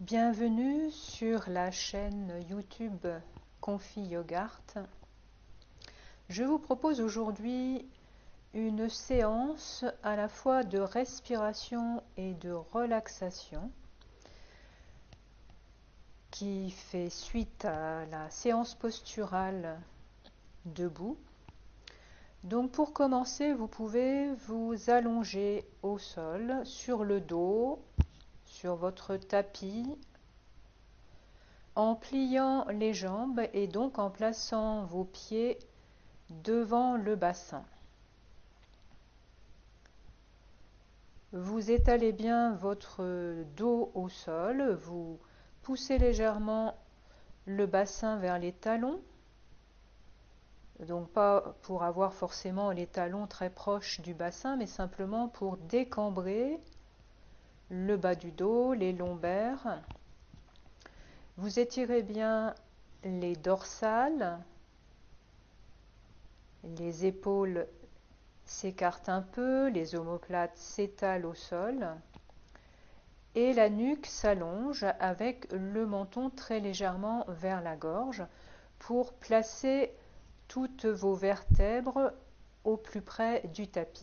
Bienvenue sur la chaîne YouTube Confi Yogart. Je vous propose aujourd'hui une séance à la fois de respiration et de relaxation qui fait suite à la séance posturale debout. Donc pour commencer, vous pouvez vous allonger au sol, sur le dos, sur votre tapis, en pliant les jambes et donc en plaçant vos pieds devant le bassin. Vous étalez bien votre dos au sol, vous poussez légèrement le bassin vers les talons, donc pas pour avoir forcément les talons très proches du bassin, mais simplement pour décambrer le bas du dos, les lombaires. Vous étirez bien les dorsales, les épaules s'écartent un peu, les omoplates s'étalent au sol et la nuque s'allonge avec le menton très légèrement vers la gorge pour placer toutes vos vertèbres au plus près du tapis.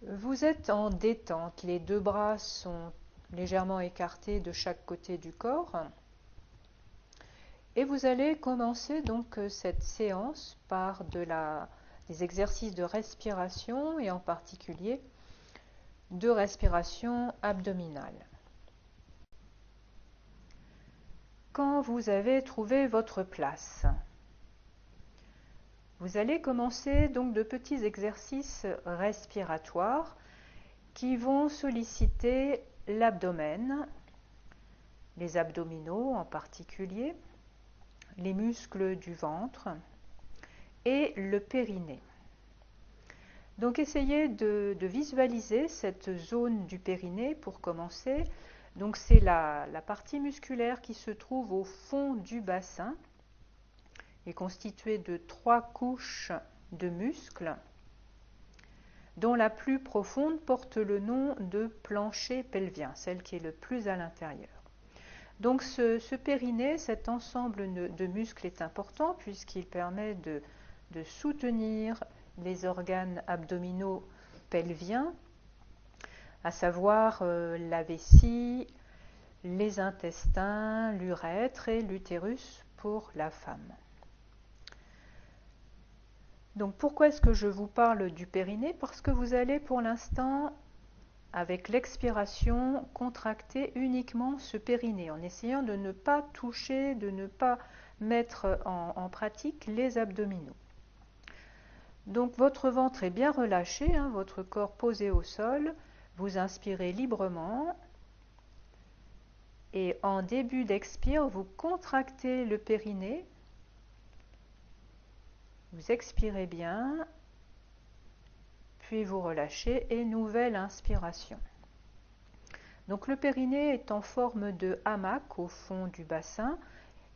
Vous êtes en détente, les deux bras sont légèrement écartés de chaque côté du corps. Et vous allez commencer donc cette séance par des exercices de respiration et en particulier de respiration abdominale. Quand vous avez trouvé votre place, vous allez commencer donc de petits exercices respiratoires qui vont solliciter l'abdomen, les abdominaux en particulier, les muscles du ventre et le périnée. Donc essayez de visualiser cette zone du périnée pour commencer. Donc c'est la partie musculaire qui se trouve au fond du bassin et constituée de 3 couches de muscles dont la plus profonde porte le nom de plancher pelvien, celle qui est le plus à l'intérieur. Donc ce périnée, cet ensemble de muscles est important puisqu'il permet de soutenir les organes abdominaux pelviens, à savoir la vessie, les intestins, l'urètre et l'utérus pour la femme. Donc pourquoi est-ce que je vous parle du périnée? Parce que vous allez pour l'instant, avec l'expiration, contracter uniquement ce périnée en essayant de ne pas toucher, de ne pas mettre en pratique les abdominaux. Donc votre ventre est bien relâché, votre corps posé au sol, vous inspirez librement et en début d'expire, vous contractez le périnée, vous expirez bien, puis vous relâchez et nouvelle inspiration. Donc le périnée est en forme de hamac au fond du bassin,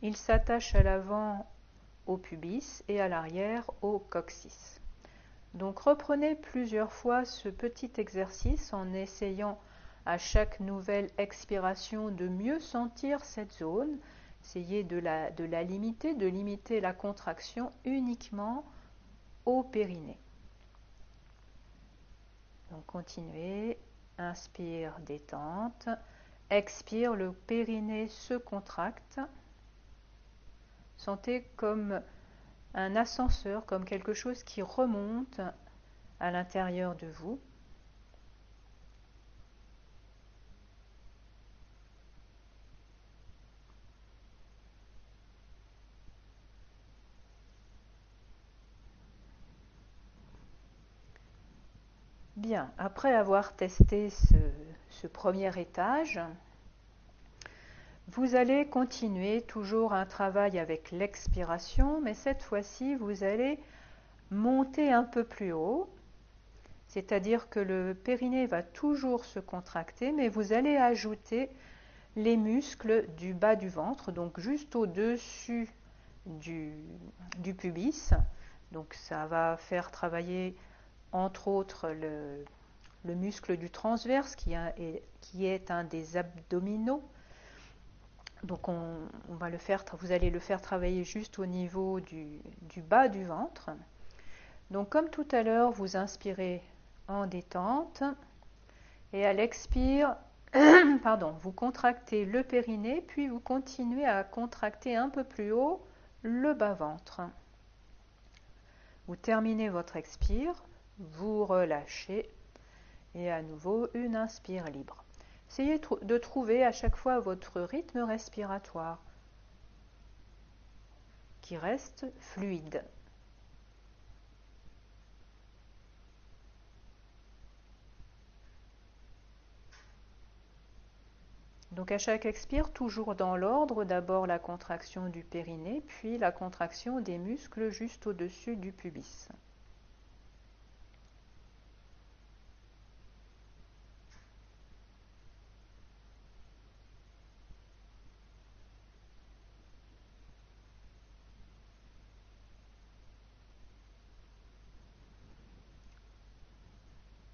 il s'attache à l'avant au pubis et à l'arrière au coccyx. Donc reprenez plusieurs fois ce petit exercice en essayant à chaque nouvelle expiration de mieux sentir cette zone. Essayez de la limiter, de limiter la contraction uniquement au périnée. Donc continuez, inspire, détente, expire, le périnée se contracte. Sentez comme un ascenseur, comme quelque chose qui remonte à l'intérieur de vous. Bien, après avoir testé ce premier étage, vous allez continuer toujours un travail avec l'expiration, mais cette fois-ci, vous allez monter un peu plus haut, c'est-à-dire que le périnée va toujours se contracter, mais vous allez ajouter les muscles du bas du ventre, donc juste au-dessus du pubis. Donc ça va faire travailler entre autres le muscle du transverse qui est un des abdominaux. Donc vous allez le faire travailler juste au niveau du bas du ventre. Donc comme tout à l'heure, vous inspirez en détente et à l'expire, vous contractez le périnée, puis vous continuez à contracter un peu plus haut le bas-ventre. Vous terminez votre expire, vous relâchez et à nouveau une inspire libre. Essayez de trouver à chaque fois votre rythme respiratoire qui reste fluide. Donc à chaque expire, toujours dans l'ordre, d'abord la contraction du périnée, puis la contraction des muscles juste au-dessus du pubis.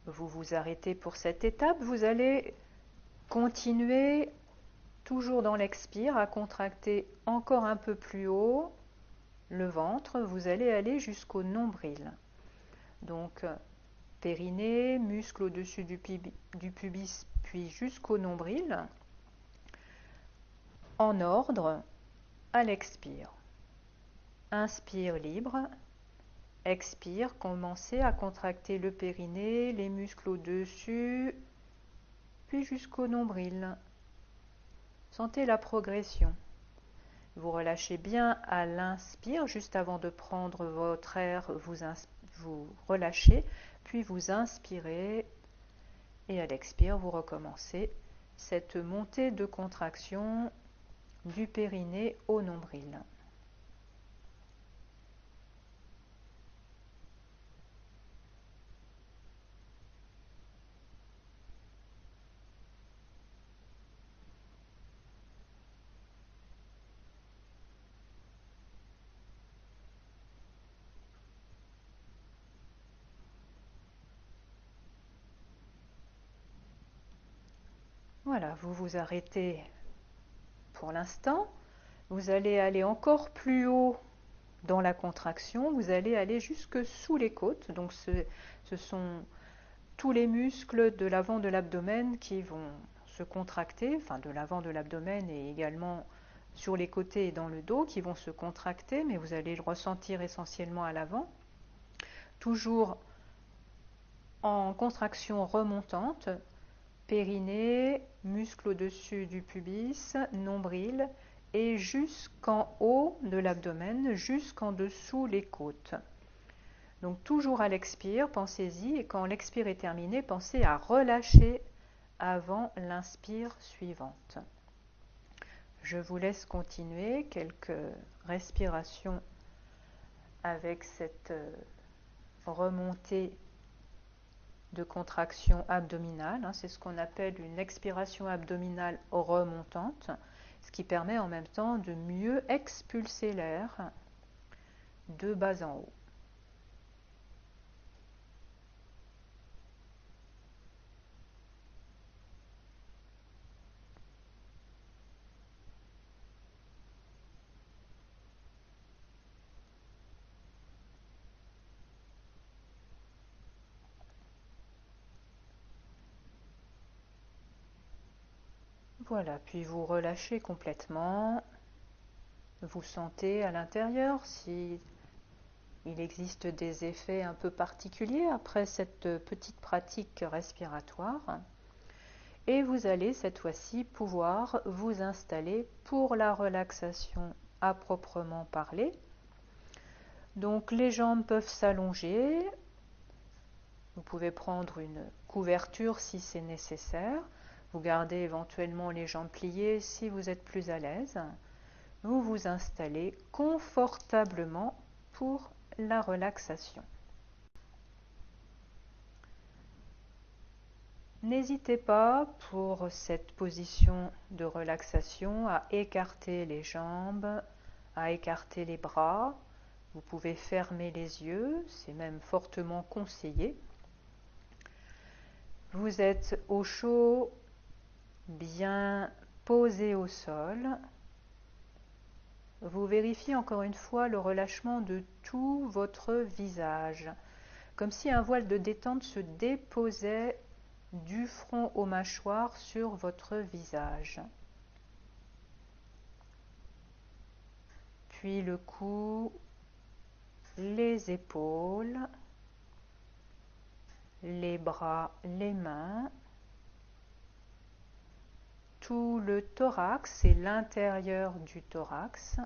Vous vous arrêtez pour cette étape, vous allez continuer toujours dans l'expire à contracter encore un peu plus haut le ventre, vous allez aller jusqu'au nombril. Donc périnée, muscle au-dessus du pubis, puis jusqu'au nombril, en ordre, à l'expire. Inspire libre, expire, commencez à contracter le périnée, les muscles au-dessus, puis jusqu'au nombril. Sentez la progression. Vous relâchez bien à l'inspire, juste avant de prendre votre air, vous relâchez, puis vous inspirez et à l'expire, vous recommencez cette montée de contraction du périnée au nombril. Voilà, vous vous arrêtez pour l'instant. Vous allez aller encore plus haut dans la contraction. Vous allez aller jusque sous les côtes. Donc ce sont tous les muscles de l'avant de l'abdomen qui vont se contracter, enfin de l'avant de l'abdomen et également sur les côtés et dans le dos qui vont se contracter, mais vous allez le ressentir essentiellement à l'avant. Toujours en contraction remontante, périnée, muscle au-dessus du pubis, nombril et jusqu'en haut de l'abdomen, jusqu'en dessous les côtes. Donc toujours à l'expire, pensez-y, et quand l'expire est terminée, pensez à relâcher avant l'inspire suivante. Je vous laisse continuer quelques respirations avec cette remontée de contraction abdominale. C'est ce qu'on appelle une expiration abdominale remontante, ce qui permet en même temps de mieux expulser l'air de bas en haut. Voilà, puis vous relâchez complètement. Vous sentez à l'intérieur si il existe des effets un peu particuliers après cette petite pratique respiratoire. Et vous allez cette fois-ci pouvoir vous installer pour la relaxation à proprement parler. Donc les jambes peuvent s'allonger. Vous pouvez prendre une couverture si c'est nécessaire. Vous gardez éventuellement les jambes pliées si vous êtes plus à l'aise. Vous vous installez confortablement pour la relaxation. N'hésitez pas pour cette position de relaxation à écarter les jambes, à écarter les bras. Vous pouvez fermer les yeux, c'est même fortement conseillé. Vous êtes au chaud, bien posé au sol. Vous vérifiez encore une fois le relâchement de tout votre visage, comme si un voile de détente se déposait du front aux mâchoires sur votre visage. Puis le cou, les épaules, les bras, les mains, tout le thorax et l'intérieur du thorax.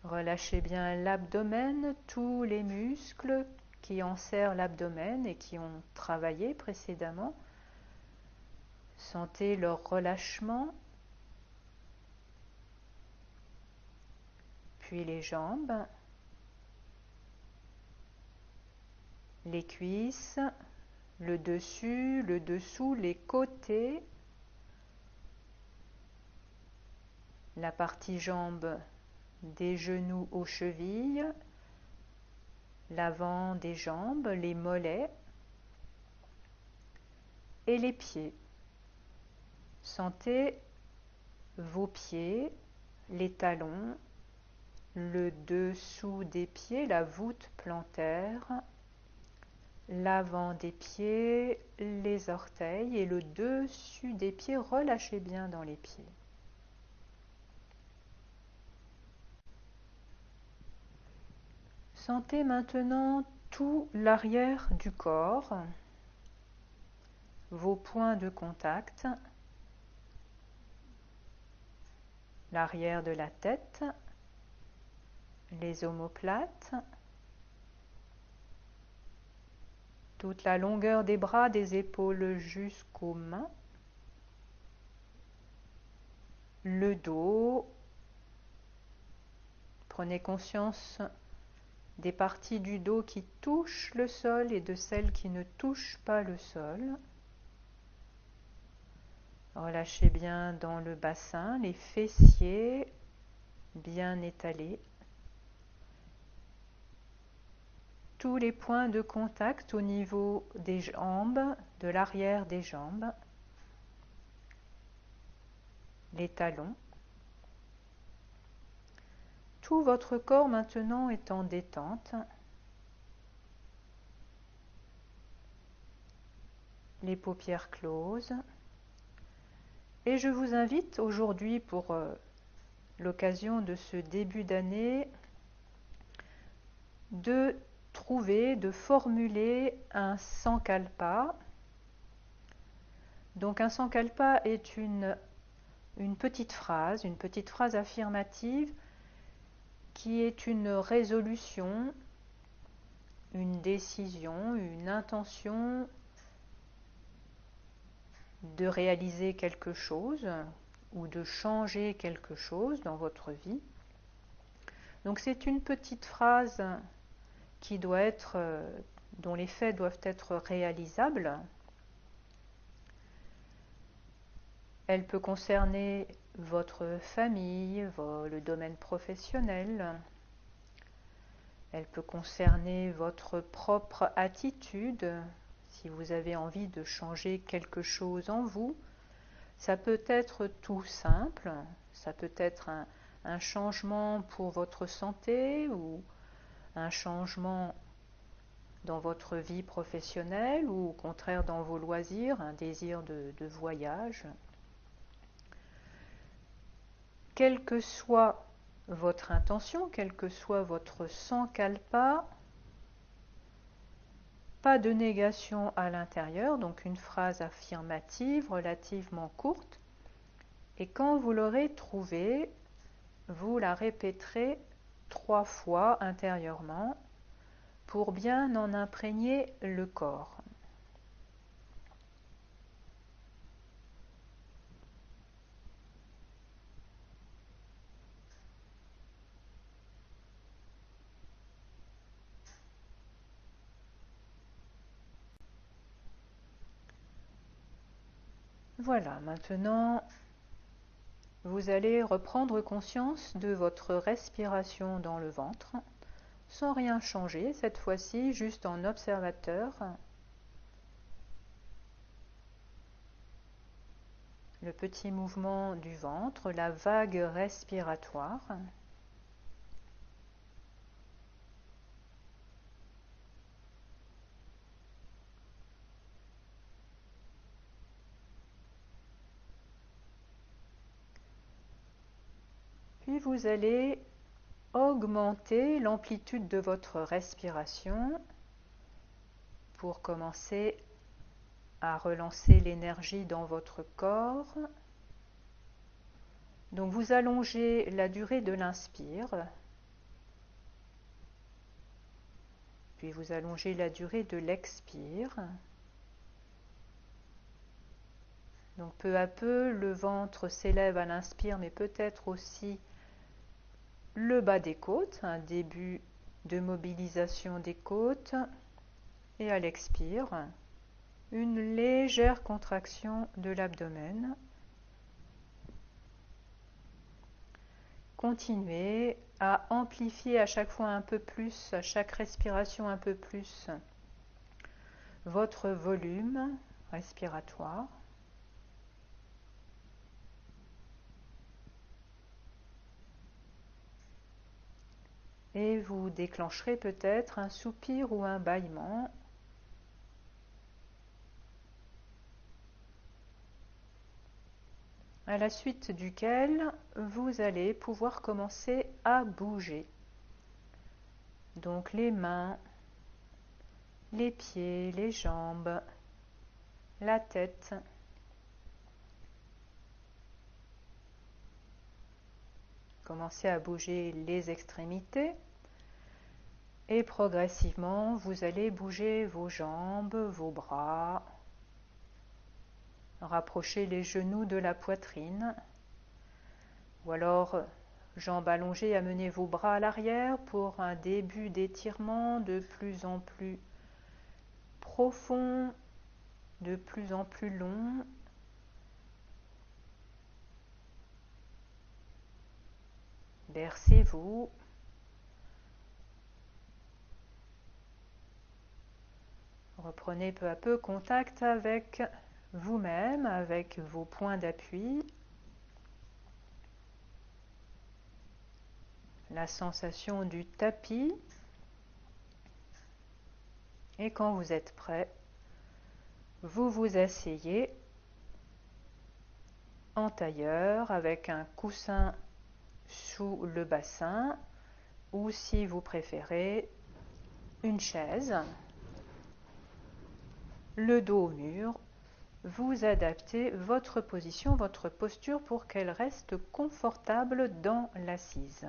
Relâchez bien l'abdomen, tous les muscles qui enserrent l'abdomen et qui ont travaillé précédemment. Sentez leur relâchement. Puis les jambes, les cuisses, le dessus, le dessous, les côtés, la partie jambes des genoux aux chevilles, l'avant des jambes, les mollets et les pieds. Sentez vos pieds, les talons, le dessous des pieds, la voûte plantaire, l'avant des pieds, les orteils et le dessus des pieds. Relâchez bien dans les pieds. Sentez maintenant tout l'arrière du corps, vos points de contact, l'arrière de la tête, les omoplates, toute la longueur des bras, des épaules jusqu'aux mains, le dos. Prenez conscience des parties du dos qui touchent le sol et de celles qui ne touchent pas le sol. Relâchez bien dans le bassin, les fessiers bien étalés. Tous les points de contact au niveau des jambes, de l'arrière des jambes, les talons. Tout votre corps maintenant est en détente. Les paupières closes. Et je vous invite aujourd'hui, pour l'occasion de ce début d'année, de trouver, de formuler un sankalpa. Donc un sankalpa est une petite phrase affirmative qui est une résolution, une décision, une intention de réaliser quelque chose ou de changer quelque chose dans votre vie. Donc c'est une petite phrase qui doit être, dont les faits doivent être réalisables. Elle peut concerner votre famille, le domaine professionnel. Elle peut concerner votre propre attitude, si vous avez envie de changer quelque chose en vous. Ça peut être tout simple, ça peut être un changement pour votre santé ou un changement dans votre vie professionnelle ou au contraire dans vos loisirs, un désir de voyage. Quelle que soit votre intention, quel que soit votre sankalpa, pas de négation à l'intérieur, donc une phrase affirmative relativement courte. Et quand vous l'aurez trouvée, vous la répéterez 3 fois intérieurement pour bien en imprégner le corps. Voilà, maintenant, vous allez reprendre conscience de votre respiration dans le ventre, sans rien changer, cette fois-ci juste en observateur. le petit mouvement du ventre, la vague respiratoire. Puis vous allez augmenter l'amplitude de votre respiration pour commencer à relancer l'énergie dans votre corps. Donc vous allongez la durée de l'inspire, puis vous allongez la durée de l'expire. Donc peu à peu, le ventre s'élève à l'inspire, mais peut-être aussi le bas des côtes, un début de mobilisation des côtes, et à l'expire, une légère contraction de l'abdomen. Continuez à amplifier à chaque fois un peu plus, à chaque respiration un peu plus, votre volume respiratoire. Et vous déclencherez peut-être un soupir ou un bâillement. À la suite duquel vous allez pouvoir commencer à bouger. Donc les mains, les pieds, les jambes, la tête. Commencez à bouger les extrémités et progressivement vous allez bouger vos jambes, vos bras. Rapprochez les genoux de la poitrine ou alors jambes allongées, amenez vos bras à l'arrière pour un début d'étirement de plus en plus profond, de plus en plus long. Bercez-vous. Reprenez peu à peu contact avec vous-même, avec vos points d'appui. La sensation du tapis. Et quand vous êtes prêt, vous vous asseyez en tailleur avec un coussin sous le bassin ou si vous préférez une chaise, le dos au mur. Vous adaptez votre position, votre posture pour qu'elle reste confortable dans l'assise.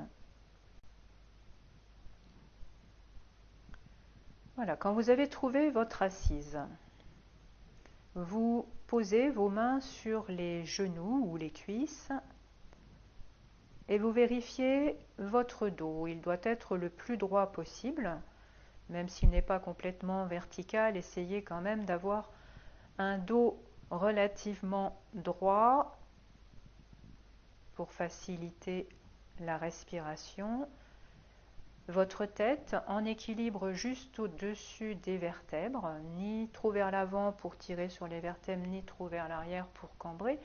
Voilà, quand vous avez trouvé votre assise, vous posez vos mains sur les genoux ou les cuisses et vous vérifiez votre dos. Il doit être le plus droit possible, même s'il n'est pas complètement vertical. Essayez quand même d'avoir un dos relativement droit pour faciliter la respiration. Votre tête en équilibre juste au-dessus des vertèbres, ni trop vers l'avant pour tirer sur les vertèbres, ni trop vers l'arrière pour cambrer.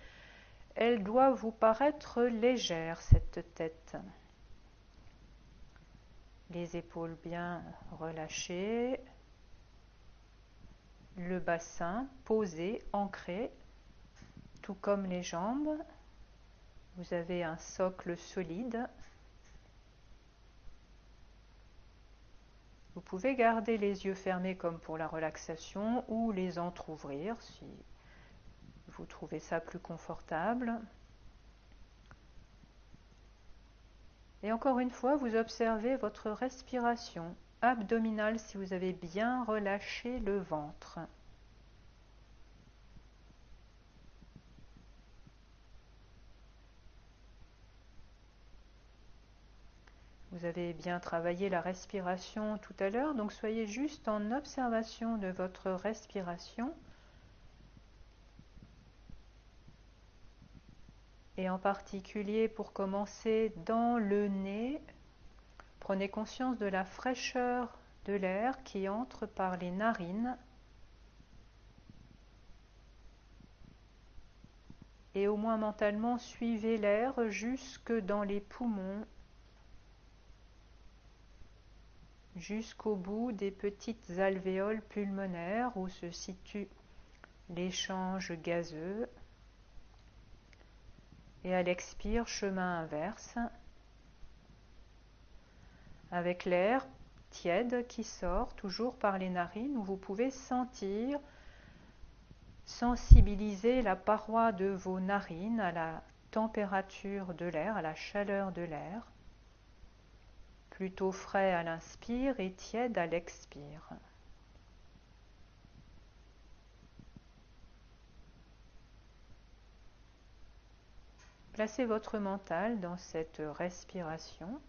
Elle doit vous paraître légère, cette tête. Les épaules bien relâchées, le bassin posé, ancré, tout comme les jambes. Vous avez un socle solide. Vous pouvez garder les yeux fermés comme pour la relaxation ou les entrouvrir si vous trouvez ça plus confortable. Et encore une fois, vous observez votre respiration abdominale si vous avez bien relâché le ventre. Vous avez bien travaillé la respiration tout à l'heure, donc soyez juste en observation de votre respiration. Et en particulier pour commencer dans le nez, prenez conscience de la fraîcheur de l'air qui entre par les narines et au moins mentalement suivez l'air jusque dans les poumons, jusqu'au bout des petites alvéoles pulmonaires où se situe l'échange gazeux. Et à l'expire, chemin inverse, avec l'air tiède qui sort toujours par les narines, où vous pouvez sensibiliser la paroi de vos narines à la température de l'air, à la chaleur de l'air, plutôt frais à l'inspire et tiède à l'expire. Placez votre mental dans cette respiration.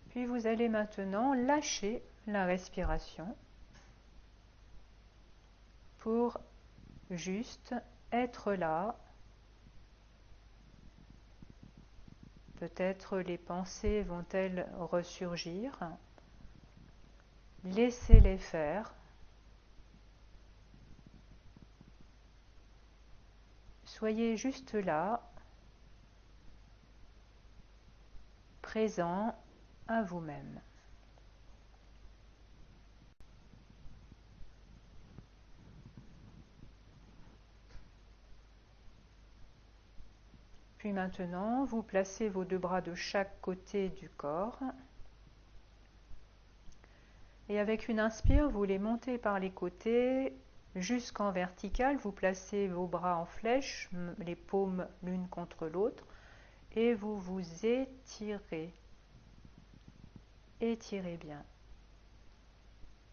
Puis vous allez maintenant lâcher la respiration pour juste être là. Peut-être les pensées vont-elles ressurgir. Laissez-les faire. Soyez juste là, présent à vous-même. Puis maintenant, vous placez vos deux bras de chaque côté du corps. Et avec une inspire, vous les montez par les côtés jusqu'en vertical. Vous placez vos bras en flèche, les paumes l'une contre l'autre. Et vous vous étirez. Étirez bien.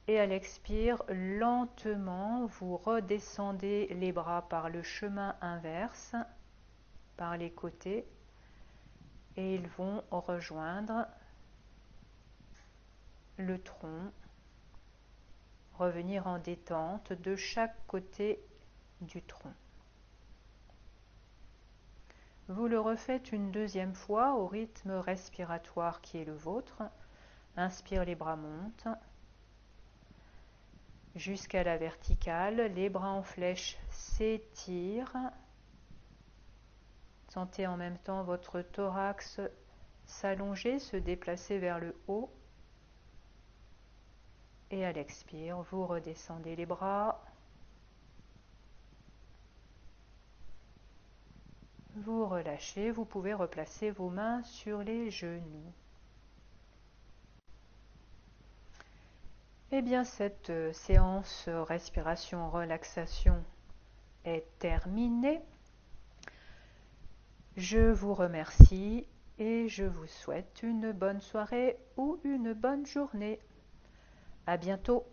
Et à l'expire, lentement, vous redescendez les bras par le chemin inverse, par les côtés, et ils vont rejoindre le tronc, revenir en détente de chaque côté du tronc. Vous le refaites une deuxième fois au rythme respiratoire qui est le vôtre. Inspire, les bras montent jusqu'à la verticale, les bras en flèche s'étirent. Sentez en même temps votre thorax s'allonger, se déplacer vers le haut. Et à l'expire, vous redescendez les bras. Vous relâchez, vous pouvez replacer vos mains sur les genoux. Eh bien, cette séance respiration-relaxation est terminée. Je vous remercie et je vous souhaite une bonne soirée ou une bonne journée. À bientôt.